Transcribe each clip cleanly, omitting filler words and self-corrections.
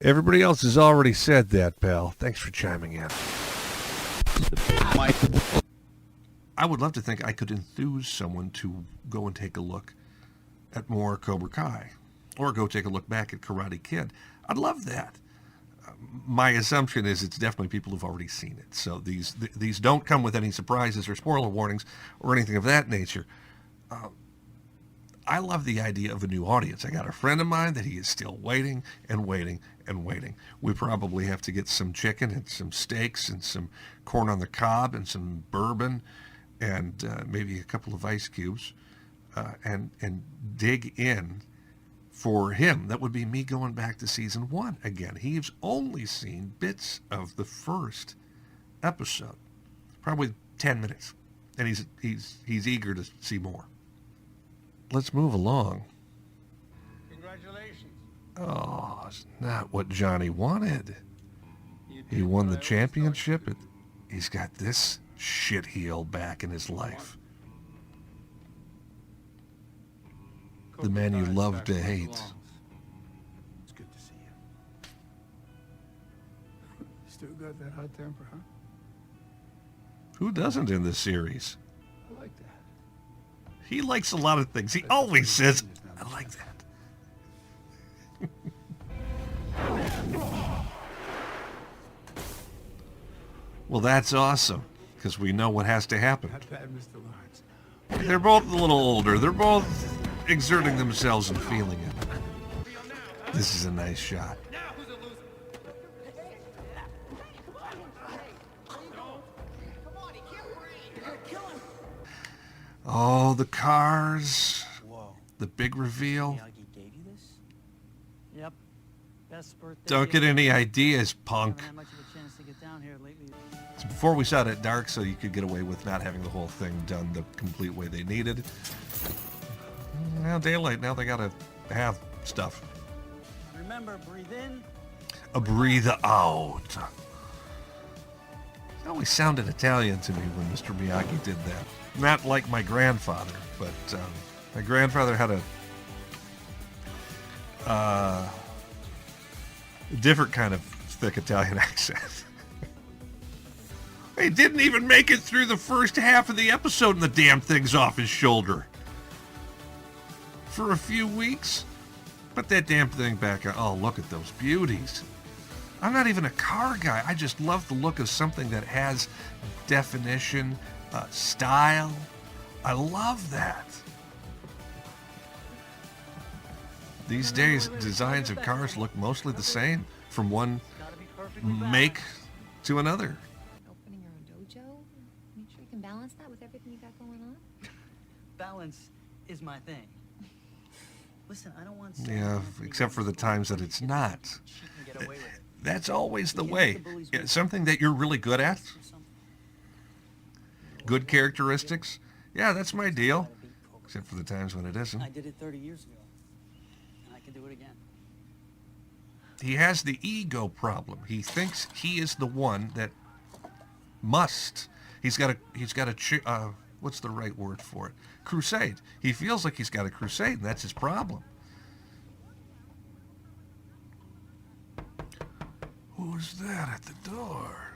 Everybody else has already said that, pal. Thanks for chiming in. I would love to think I could enthuse someone to go and take a look at more Cobra Kai, or go take a look back at Karate Kid. I'd love that. My assumption is it's definitely people who've already seen it. So these don't come with any surprises or spoiler warnings or anything of that nature. I love the idea of a new audience. I got a friend of mine that he is still waiting and waiting and waiting. We probably have to get some chicken and some steaks and some corn on the cob and some bourbon and maybe a couple of ice cubes and dig in for him. That would be me going back to season 1 again. He's only seen bits of the first episode, probably 10 minutes, and he's eager to see more. Let's move along. Congratulations. Oh, it's not what Johnny wanted. He won the championship. He's got this shitheel back in his life. The man you love to hate. It's good to see you. Still got that hot temper, huh? Who doesn't in this series? I like that. He likes a lot of things. He always says, I like that. Well, that's awesome, because we know what has to happen. Not bad, Mr. Lawrence. They're both a little older. They're both exerting themselves and feeling it. This is a nice shot. Oh, the cars. Whoa. The big reveal. Miyagi gave you this? Yep. Best birthday. Don't get any ideas, punk. Haven't had much of a chance to get down here lately. So before we shot it dark so you could get away with not having the whole thing done the complete way they needed. Now daylight, now they gotta have stuff. Remember, breathe in. A breathe out. It always sounded Italian to me when Mr. Miyagi did that. Not like my grandfather, but my grandfather had a different kind of thick Italian accent. He didn't even make it through the first half of the episode and the damn thing's off his shoulder. For a few weeks. Put that damn thing back on. Oh, look at those beauties. I'm not even a car guy. I just love the look of something that has definition, style. I love that. These days, designs of cars look mostly the same from one make to another. Opening your own dojo? Make sure you can balance that with everything you got going on. Balance is my thing. Listen, I don't want. Yeah, except for the times that it's not. That's always the way. Something that you're really good at. Good characteristics. Yeah, that's my deal. Except for the times when it isn't. I did it 30 years ago, and I can do it again. He has the ego problem. He thinks he is the one that must. He's got a what's the right word for it? Crusade. He feels like he's got a crusade, and that's his problem. Who's that at the door?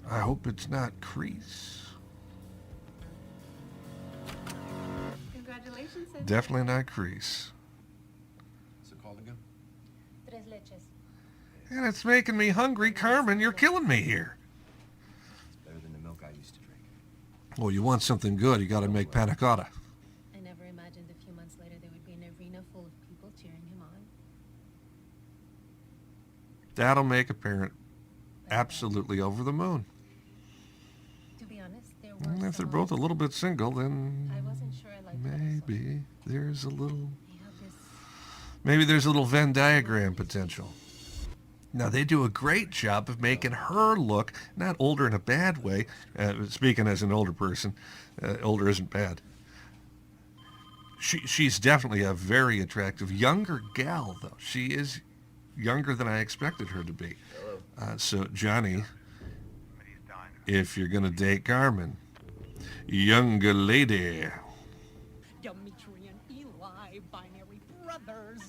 I hope it's not Kreese. Congratulations, Sid. Definitely not Kreese. What's it called again? Tres leches. And it's making me hungry. Carmen, you're killing me here. It's better than the milk I used to drink. Well, you want something good, you got to make panna cotta. I never imagined a few months later there would be an arena full of people cheering him on. That'll make a parent absolutely over the moon. To be honest, there were And if they're some both a little bit single, then I wasn't sure I liked that episode. maybe there's a little... They have this Maybe there's a little Venn diagram potential. Now, they do a great job of making her look, not older in a bad way, speaking as an older person, older isn't bad. She's definitely a very attractive, younger gal, though. She is younger than I expected her to be. So, Johnny, if you're going to date Carmen, younger lady. Demetrian Eli, binary we brothers?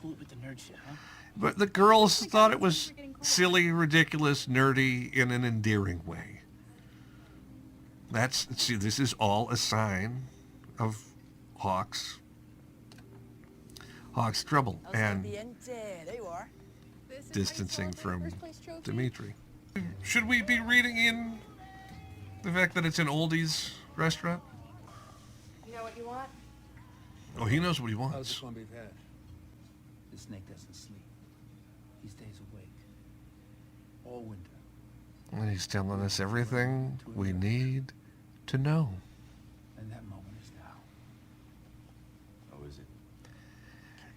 Cool with the nerd shit, huh? But the girls thought it was silly, ridiculous, nerdy in an endearing way. See, this is all a sign of Hawk's trouble and There you are. distancing from Dimitri. Should we be reading in the fact that it's an oldies restaurant? You know what you want? Oh, he knows what he How's the wants. corned beef hash? The snake doesn't sleep. He stays awake. All winter. And he's telling us everything we need to know. And that moment is now. Oh, is it?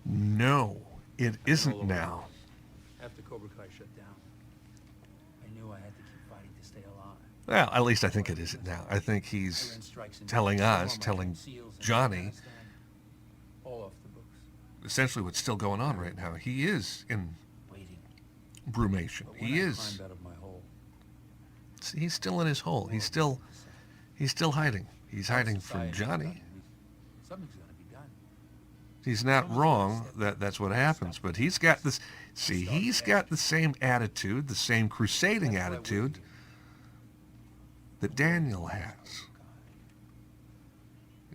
No, it isn't now. After Cobra Kai shut down, I knew I had to keep fighting to stay alive. Well, at least I think it isn't now. I think he's telling us, telling Johnny, all off the books. essentially what's still going on right now. He is in Waiting. brumation. But when He I is. climbed out of my hole, He's still in his hole. He's still hiding. He's hiding from Johnny. something's gonna be done. He's not wrong that that's what happens, but he's got this. See, he's got the same attitude, the same crusading attitude that Daniel has.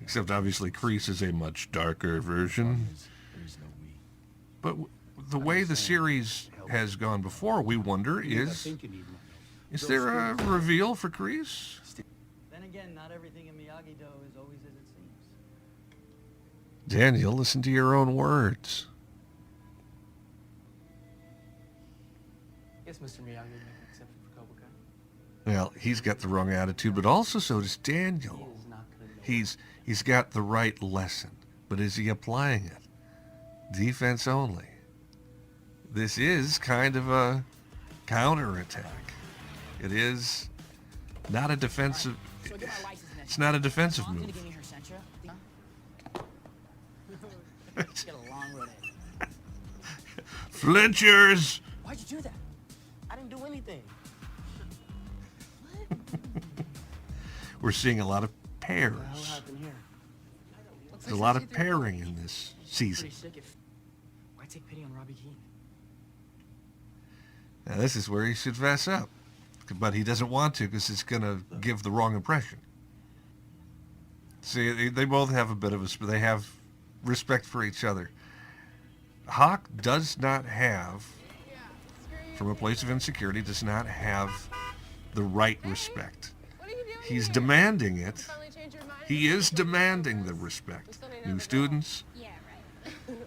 Except obviously Kreese is a much darker version. There is no we. But the way the series has gone before, we wonder, I is think you need my help. there a reveal for Kreese? Then again, not everything in Miyagi-Do is always as it seems. Daniel, listen to your own words. Yes, Mr. Miyagi would make an exception for Cobra Kai. Well, he's got the wrong attitude, but also so does He Daniel. is not gonna know. He's got the right lesson, but is he applying it? Defense only. This is kind of a counterattack. It is not a defensive. So I get my license next It's not a defensive Mom's gonna move. give me her censure. Huh? Get a long road ahead. Flinchers. Why'd you do that? I didn't do anything. We're seeing a lot of What the hell pairs. happened here? There's a lot of pairing in this season. Pretty sick if... Why take pity on Robbie Keane? Now, this is where he should fess up, but he doesn't want to because it's going to give the wrong impression. See, they both have a bit of they have respect for each other. Hawk does not have, from a place of insecurity, does not have the right respect. What are you doing He's here? demanding it. Finally changed your mind? He is demanding the respect. New students, Yeah, right.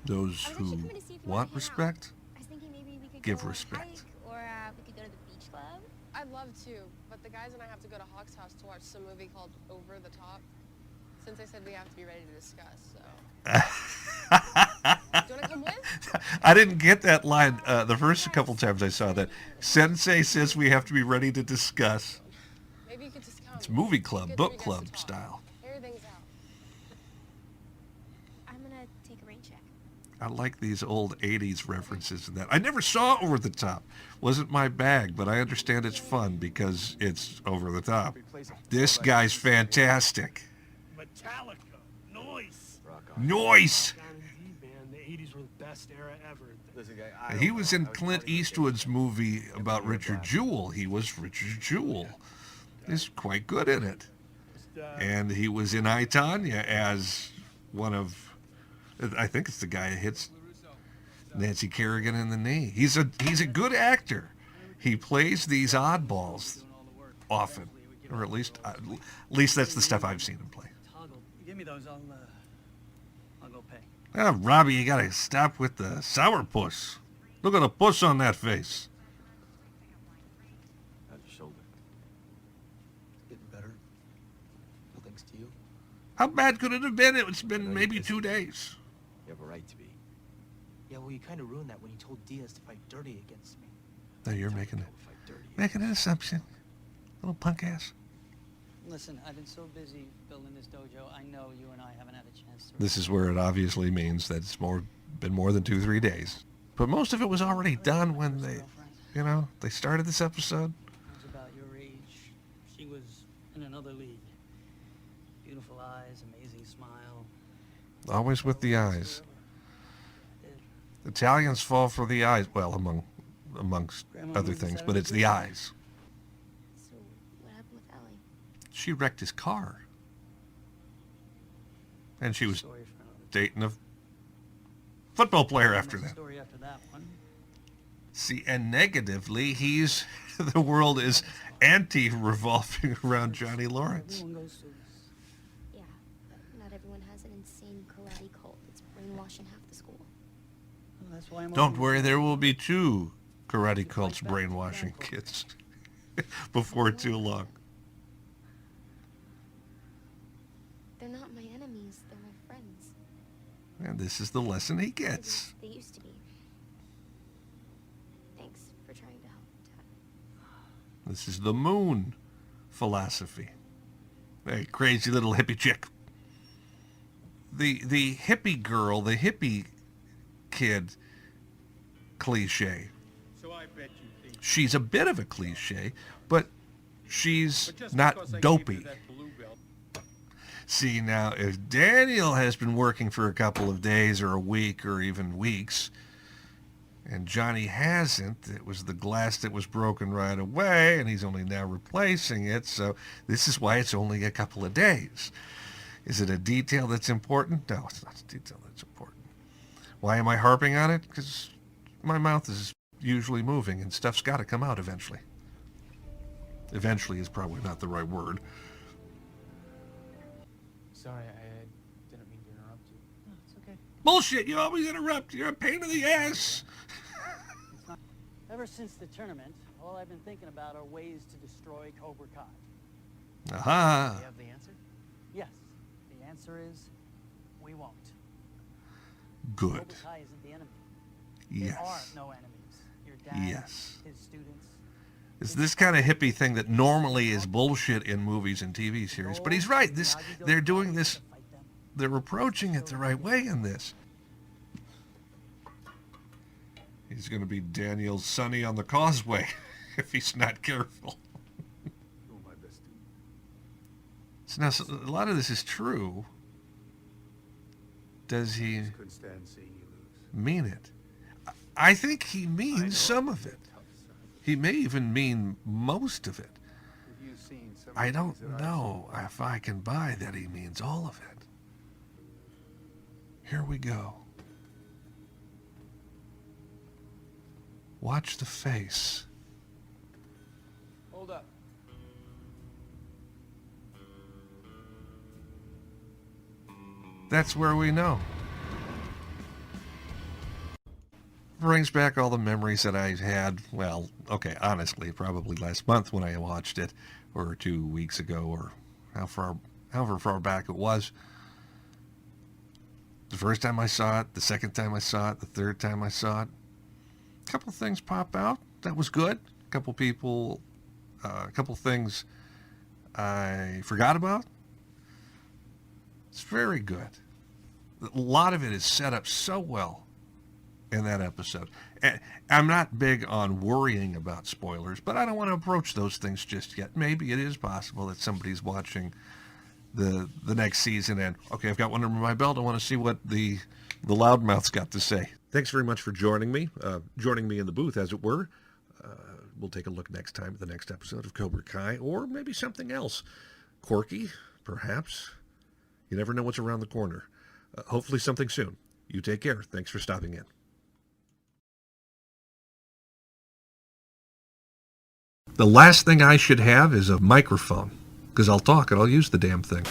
those I was actually who coming to see if you want wanted to hang out. respect, I was thinking maybe we could give go on a respect. hike, or we could go to the beach club. I'd love to, but the guys and I have to go to Hawk's house to watch some movie called Over the Top. Since I said we have to be ready to discuss, so. Do you want to come with? I didn't get that line the first couple times I saw that. Sensei says we have to be ready to discuss. Maybe you could just come. It's movie club, Good for book you guys club to talk. style. Air things out. I'm gonna take a rain check. I like these old 80s references and that. I never saw Over the Top. Wasn't my bag, but I understand it's fun because it's over the top. This guy's fantastic. Metallica, noise. Noise! Man, the 80s were the best era ever. Listen, guy, He was in Clint Eastwood's movie about Richard Jewell. He was Richard Jewell. He's quite good in it. And he was in I, Tonya as one of, I think it's the guy that hits Nancy Kerrigan in the knee. He's a good actor. He plays these oddballs often, or at least that's the stuff I've seen him play. Toggle. You give me those, I'll go pay. Ah, Robbie, you gotta stop with the sourpuss. Look at the puss on that face. How's your shoulder? Getting better. Well, thanks to you. How bad could it have been? It's been maybe 2 days. You have a right to be. Yeah, well, you kind of ruined that when you told Diaz to fight dirty against me. Now you're making Don't fight dirty. an assumption. Little punk ass. Listen, I've been so busy building this dojo, I know you and I haven't had a chance to... This is where it obviously means that it's been more than 2-3 days. But most of it was already done when they started this episode. She was about your age. She was in another league. Beautiful. beautiful eyes, amazing smile. Always with the eyes. It- Italians fall for the eyes. Well, amongst Grandma other moved things, us but out it's of the the eyes. So, what happened with Ellie? She wrecked his car. And she was Story for another dating a football player time. after There's a that. story after that one. See, and negatively, the world is anti-revolving around Johnny Lawrence. Everyone goes through this. Yeah, but not everyone has an insane karate cult that's brainwashing half the school. Well, that's why I'm Don't open worry, to- there will be 2 karate cults back to brainwashing Grandpa. kids before too long. They're not my enemies, they're my friends. And this is the lesson he At gets. least they used to be. Thanks for trying to help, Dad. This is the moon philosophy. Hey, crazy little hippie chick. The hippie girl, the hippie kid cliche. So I bet you think. She's a bit of a cliche, but she's not dopey. See, now, if Daniel has been working for a couple of days or a week or even weeks, and Johnny hasn't, it was the glass that was broken right away, and he's only now replacing it, so this is why it's only a couple of days. Is it a detail that's important? No, it's not a detail that's important. Why am I harping on it? Because my mouth is usually moving, and stuff's got to come out eventually. Eventually is probably not the right word. Sorry, I didn't mean to interrupt you. No, it's okay. Bullshit, you always interrupt. You're a pain in the ass. It's not. Ever since the tournament, all I've been thinking about are ways to destroy Cobra Kai. Aha. You have the answer? Yes, the answer is we won't. Good. Cobra Kai isn't the enemy. There are Yes. no enemies. Your dad, Yes. his students. It's this kind of hippie thing that normally is bullshit in movies and TV series. But he's right. They're doing this. They're approaching it the right way in this. He's going to be Daniel Sonny on the causeway if he's not careful. Doing my best to. So now, a lot of this is true. Does he Couldn't stand seeing you lose. mean it? I think he means some of it. He may even mean most of it. Have you seen some of I the don't things that I've know if I can buy that he means all of it. Here we go. Watch the face. Hold up. That's where we know. Brings back all the memories that I had, well, okay, honestly, probably last month when I watched it, or 2 weeks ago, or however far back it was. The first time I saw it, the second time I saw it, the third time I saw it. A couple things pop out. That was good. A couple things I forgot about. It's very good. A lot of it is set up so well in that episode. And I'm not big on worrying about spoilers, but I don't want to approach those things just yet. Maybe it is possible that somebody's watching the next season and, okay, I've got one under my belt. I want to see what the loudmouth's got to say. Thanks very much for joining me in the booth, as it were. We'll take a look next time at the next episode of Cobra Kai, or maybe something else. Quirky, perhaps. You never know what's around the corner. Hopefully something soon. You take care. Thanks for stopping in. The last thing I should have is a microphone, because I'll talk and I'll use the damn thing.